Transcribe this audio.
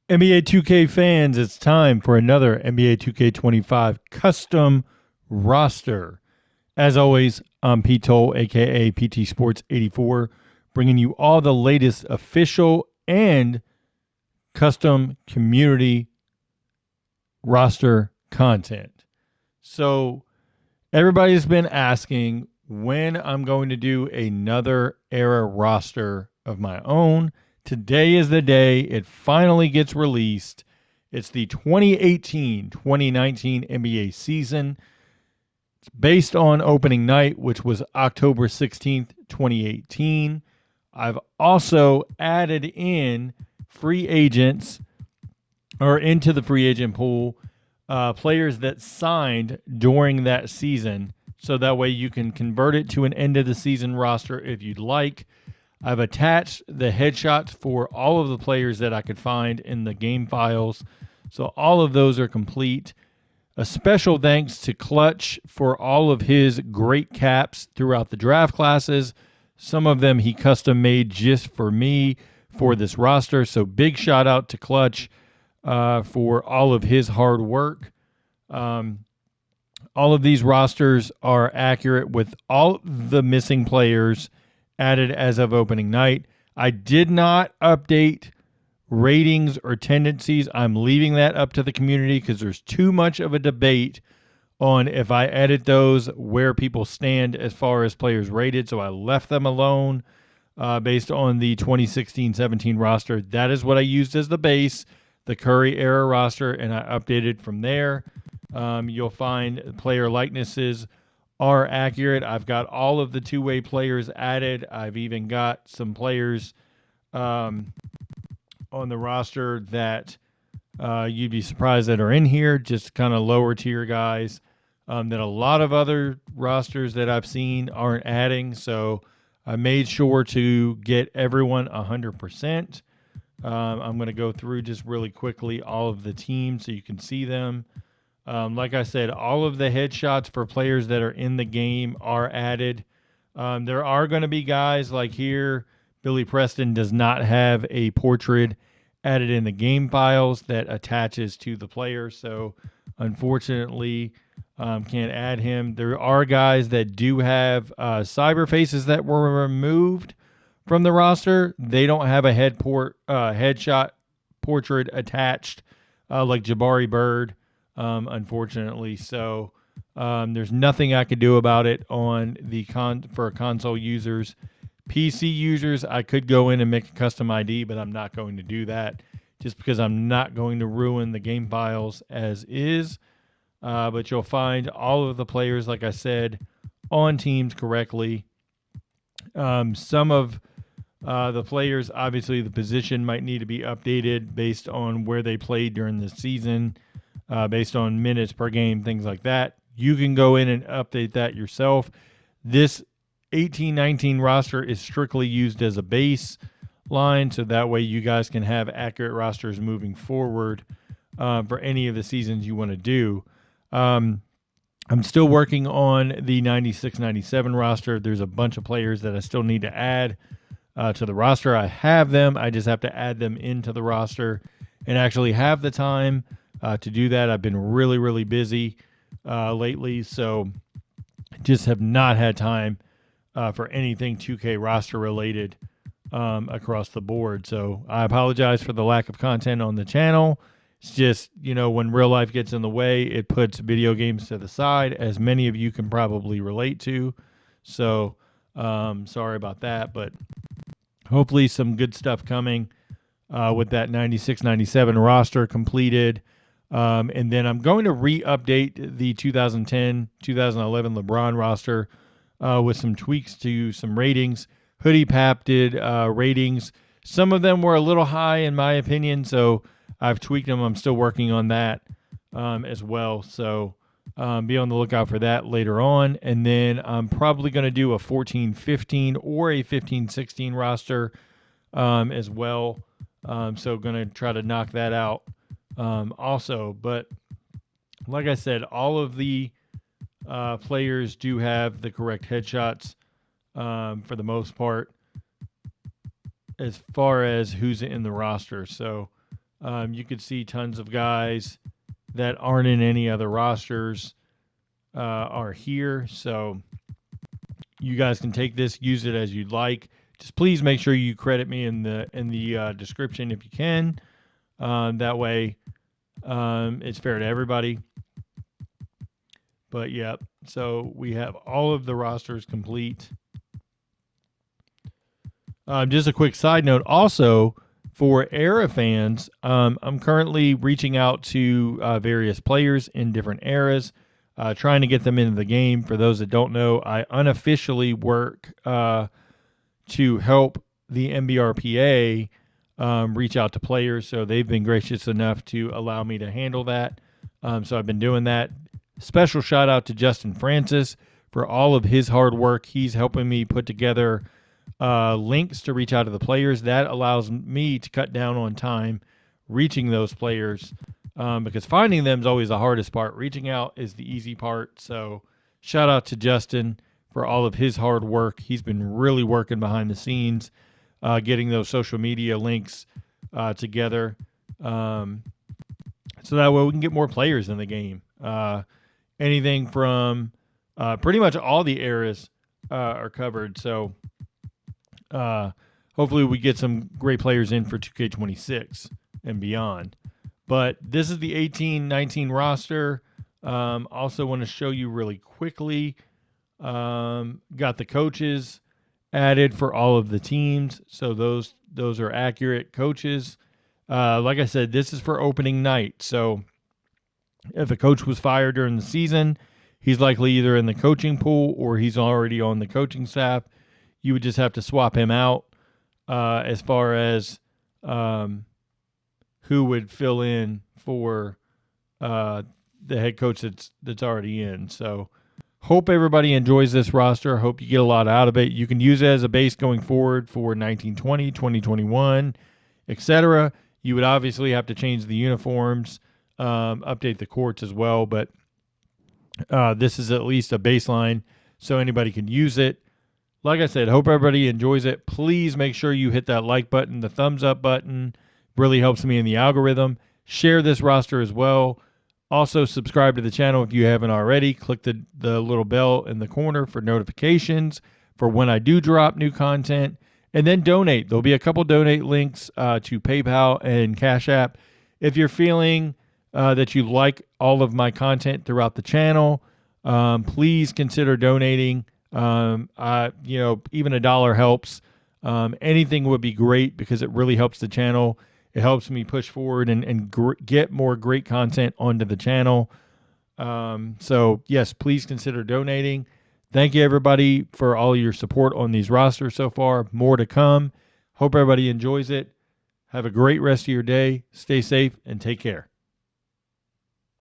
NBA 2K fans, it's time for another NBA 2K25 custom roster. As always, I'm Pete Toll, aka PT Sports 84, bringing you all the latest official and custom community roster content. So, everybody's been asking when I'm going to do another era roster of my own. Today is the day it finally gets released. It's the 2018-2019 NBA season. It's based on opening night, which was October 16th, 2018. I've also added in free agents or into the free agent pool players that signed during that season. So that way you can convert it to an end of the season roster if you'd like. I've attached the headshots for all of the players that I could find in the game files. So all of those are complete. A special thanks to Clutch for all of his great caps throughout the draft classes. Some of them he custom made just for me for this roster. So big shout out to Clutch for all of his hard work. Um, all of these rosters are accurate with all the missing players added as of opening night. I did not update ratings or tendencies. I'm leaving that up to the community because there's too much of a debate on if I edit those where people stand as far as players rated. So I left them alone based on the 2016-17 roster. That is what I used as the base, the Curry era roster, and I updated from there. You'll find player likenesses are accurate. I've got all of the two-way players added. I've even got some players um, on the roster that you'd be surprised that are in here, just kind of lower tier guys that a lot of other rosters that I've seen aren't adding. So I made sure to get everyone 100%. I'm going to go through just really quickly all of the teams so you can see them. Like I said, all of the headshots for players that are in the game are added. There are going to be guys like here. Billy Preston does not have a portrait added in the game files that attaches to the player. So, unfortunately, can't add him. There are guys that do have cyber faces that were removed from the roster. They don't have a headshot portrait attached like Jabari Bird, unfortunately. So there's nothing I could do about it on the for console users. PC users, I could go in and make a custom ID, but I'm not going to do that just because I'm not going to ruin the game files as is. But you'll find all of the players, like I said, on teams correctly. Some of the players, obviously, the position might need to be updated based on where they played during the season, based on minutes per game, things like that. You can go in and update that yourself. This 18-19 roster is strictly used as a base line, so that way you guys can have accurate rosters moving forward for any of the seasons you want to do. Um, I'm still working on the 96-97 roster. There's a bunch of players that I still need to add to the roster. I have them. I just have to add them into the roster and actually have the time to do that. I've been really, really busy lately, so just have not had time for anything 2K roster related across the board. So I apologize for the lack of content on the channel. It's just, when real life gets in the way, it puts video games to the side, as many of you can probably relate to. So sorry about that, but hopefully some good stuff coming with that 96-97 roster completed. And then I'm going to re-update the 2010-2011 LeBron roster with some tweaks to some ratings. Hoodie Pap did ratings. Some of them were a little high in my opinion, so I've tweaked them. I'm still working on that as well. So be on the lookout for that later on. And then I'm probably going to do a 14-15 or a 15-16 roster as well. So going to try to knock that out also. But like I said, all of the players do have the correct headshots for the most part as far as who's in the roster. So You could see tons of guys that aren't in any other rosters are here. So you guys can take this, use it as you'd like. Just please make sure you credit me in the description if you can. That way, it's fair to everybody. But yeah, so we have all of the rosters complete. Just a quick side note, also for era fans, I'm currently reaching out to various players in different eras, trying to get them into the game. For those that don't know, I unofficially work to help the NBRPA reach out to players. So they've been gracious enough to allow me to handle that. So I've been doing that. Special shout out to Justin Francis for all of his hard work. He's helping me put together links to reach out to the players. That allows me to cut down on time reaching those players because finding them is always the hardest part. Reaching out is the easy part. So shout out to Justin for all of his hard work. He's been really working behind the scenes, getting those social media links together. So that way we can get more players in the game. Anything from pretty much all the eras are covered. So hopefully we get some great players in for 2K26 and beyond. But this is the 18-19 roster. Also want to show you really quickly. Got the coaches added for all of the teams. So those are accurate coaches. Like I said, this is for opening night. So if a coach was fired during the season, he's likely either in the coaching pool or he's already on the coaching staff. You would just have to swap him out as far as who would fill in for the head coach that's already in. So hope everybody enjoys this roster. Hope you get a lot out of it. You can use it as a base going forward for 1920, 2021, etc. You would obviously have to change the uniforms, update the courts as well, but this is at least a baseline so anybody can use it. Like I said, hope everybody enjoys it. Please make sure you hit that like button, the thumbs up button. Really helps me in the algorithm. Share this roster as well. Also, subscribe to the channel if you haven't already. Click the little bell in the corner for notifications for when I do drop new content. And then donate. There'll be a couple donate links to PayPal and Cash App. If you're feeling that you like all of my content throughout the channel, please consider donating. Even $1 helps. Anything would be great because it really helps the channel. It helps me push forward and get more great content onto the channel. So yes, please consider donating. Thank you everybody for all your support on these rosters so far. More to come. Hope everybody enjoys it. Have a great rest of your day. Stay safe and take care.